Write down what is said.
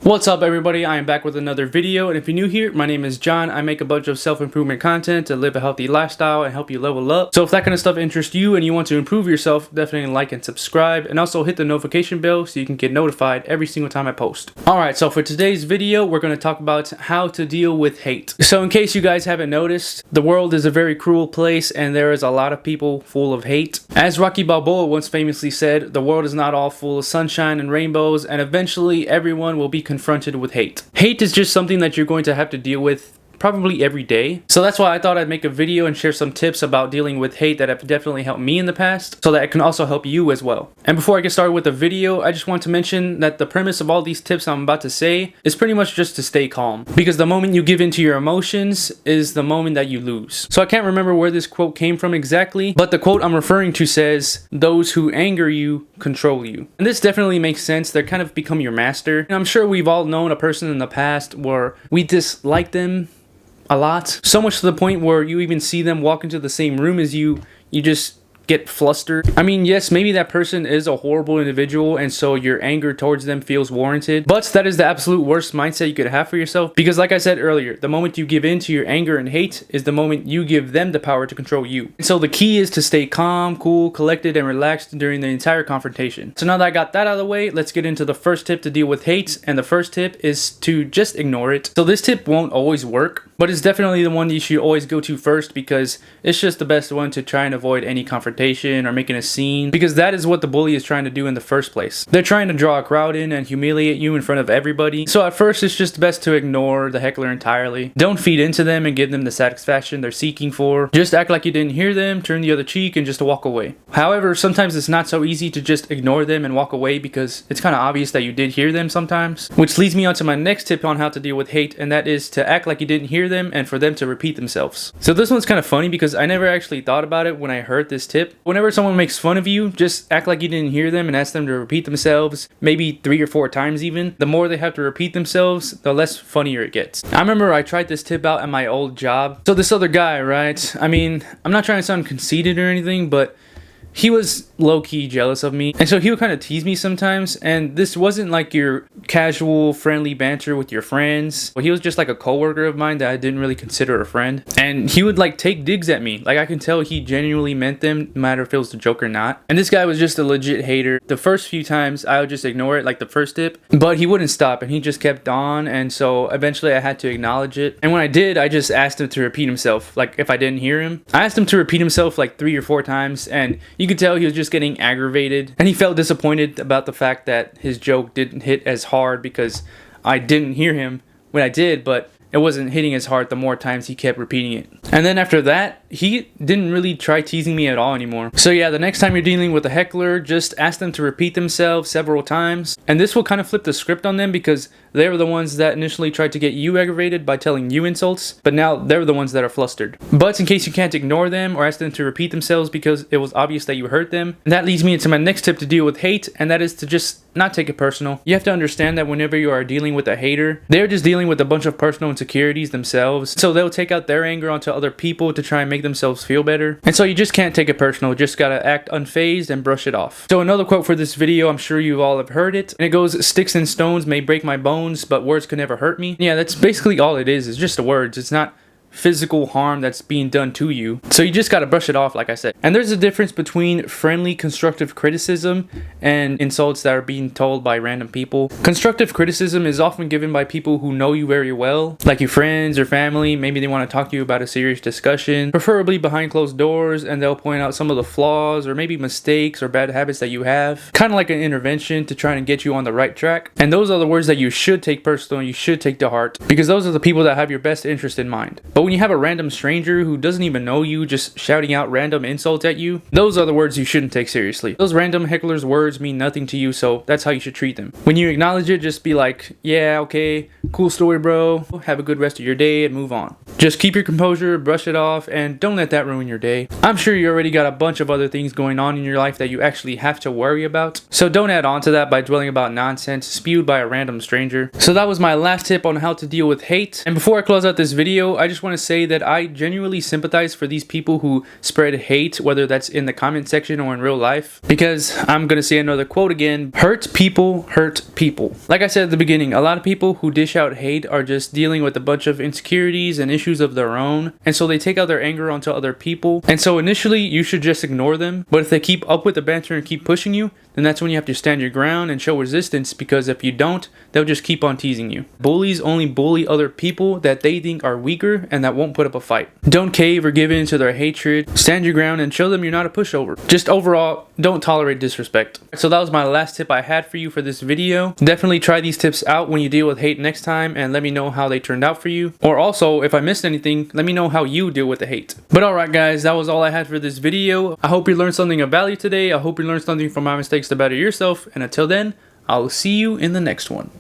What's up everybody, I am back with another video, and if you're new here, my name is John. I make a bunch of self-improvement content to live a healthy lifestyle and help you level up. So if that kind of stuff interests you and you want to improve yourself, definitely like and subscribe, and also hit the notification bell so you can get notified every single time I post. Alright, so for today's video, we're going to talk about how to deal with hate. So in case you guys haven't noticed, the world is a very cruel place and there is a lot of people full of hate. As Rocky Balboa once famously said, the world is not all full of sunshine and rainbows, and eventually everyone will be confronted with hate. Hate is just something that you're going to have to deal with probably every day. So that's why I thought I'd make a video and share some tips about dealing with hate that have definitely helped me in the past, so that it can also help you as well. And before I get started with the video, I just want to mention that the premise of all these tips I'm about to say is pretty much just to stay calm. Because the moment you give in to your emotions is the moment that you lose. So I can't remember where this quote came from exactly, but the quote I'm referring to says, "Those who anger you control you." And this definitely makes sense. They kind of become your master. And I'm sure we've all known a person in the past where we dislike them a lot, so much to the point where you even see them walk into the same room as you just get flustered. I mean, yes, maybe that person is a horrible individual and so your anger towards them feels warranted, but that is the absolute worst mindset you could have for yourself, because like I said earlier, the moment you give in to your anger and hate is the moment you give them the power to control you. And so the key is to stay calm, cool, collected, and relaxed during the entire confrontation. So now that I got that out of the way, let's get into the first tip to deal with hate, and the first tip is to just ignore it. So this tip won't always work, but it's definitely the one you should always go to first, because it's just the best one to try and avoid any confrontation or making a scene, because that is what the bully is trying to do in the first place. They're trying to draw a crowd in and humiliate you in front of everybody. So at first it's just best to ignore the heckler entirely. Don't feed into them and give them the satisfaction they're seeking for. Just act like you didn't hear them, turn the other cheek, and just walk away. However, sometimes it's not so easy to just ignore them and walk away, because it's kind of obvious that you did hear them sometimes. Which leads me on to my next tip on how to deal with hate, and that is to act like you didn't hear them and for them to repeat themselves. So this one's kind of funny because I never actually thought about it when I heard this tip. Whenever someone makes fun of you, just act like you didn't hear them and ask them to repeat themselves, maybe 3 or 4 times even. The more they have to repeat themselves, the less funnier it gets. I remember I tried this tip out at my old job. So this other guy, right? I mean, I'm not trying to sound conceited or anything, but he was low-key jealous of me, and so he would kind of tease me sometimes, and this wasn't like your casual friendly banter with your friends. Well, he was just like a coworker of mine that I didn't really consider a friend, and he would like take digs at me. Like I can tell he genuinely meant them, no matter if it was a joke or not. And this guy was just a legit hater. The first few times I would just ignore it, like the first tip, but he wouldn't stop and he just kept on, and so eventually I had to acknowledge it. And when I did, I just asked him to repeat himself. Like if I didn't hear him, I asked him to repeat himself like 3 or 4 times, and you could tell he was just getting aggravated, and he felt disappointed about the fact that his joke didn't hit as hard because I didn't hear him when I did, but it wasn't hitting as hard the more times he kept repeating it. And then after that, he didn't really try teasing me at all anymore. So yeah, the next time you're dealing with a heckler, just ask them to repeat themselves several times. And this will kind of flip the script on them, because they were the ones that initially tried to get you aggravated by telling you insults, but now they're the ones that are flustered. But in case you can't ignore them or ask them to repeat themselves because it was obvious that you hurt them, that leads me into my next tip to deal with hate, and that is to just not take it personal. You have to understand that whenever you are dealing with a hater, they're just dealing with a bunch of personal insecurities themselves, so they'll take out their anger onto other people to try and make themselves feel better. And so you just can't take it personal, just gotta act unfazed and brush it off. So another quote for this video, I'm sure you all have heard it, and it goes, "Sticks and stones may break my bones, but words could never hurt me." Yeah, that's basically all it is. It's just the words. It's not physical harm that's being done to you, so you just gotta brush it off, like I said. And there's a difference between friendly constructive criticism and insults that are being told by random people. Constructive criticism is often given by people who know you very well, like your friends or family. Maybe they want to talk to you about a serious discussion, preferably behind closed doors, and they'll point out some of the flaws or maybe mistakes or bad habits that you have, kind of like an intervention to try and get you on the right track. And those are the words that you should take personal and you should take to heart, because those are the people that have your best interest in mind. But when you have a random stranger who doesn't even know you just shouting out random insults at you, those are the words you shouldn't take seriously. Those random hecklers' words mean nothing to you, so that's how you should treat them. When you acknowledge it, just be like, "Yeah, okay, cool story, bro. Have a good rest of your day," and move on. Just keep your composure, brush it off, and don't let that ruin your day. I'm sure you already got a bunch of other things going on in your life that you actually have to worry about, so don't add on to that by dwelling about nonsense spewed by a random stranger. So that was my last tip on how to deal with hate. And before I close out this video, I just want want to say that I genuinely sympathize for these people who spread hate, whether that's in the comment section or in real life, because I'm going to say another quote again: hurt people hurt people. Like I said at the beginning, a lot of people who dish out hate are just dealing with a bunch of insecurities and issues of their own, and so they take out their anger onto other people. And so initially you should just ignore them, but if they keep up with the banter and keep pushing you, then that's when you have to stand your ground and show resistance, because if you don't, they'll just keep on teasing you. Bullies only bully other people that they think are weaker and that won't put up a fight. Don't cave or give in to their hatred. Stand your ground and show them you're not a pushover. Just overall, don't tolerate disrespect. So that was my last tip I had for you for this video. Definitely try these tips out when you deal with hate next time, and let me know how they turned out for you. Or also, if I missed anything, let me know how you deal with the hate. But alright guys, that was all I had for this video. I hope you learned something of value today. I hope you learned something from my mistakes to better yourself, and until then, I'll see you in the next one.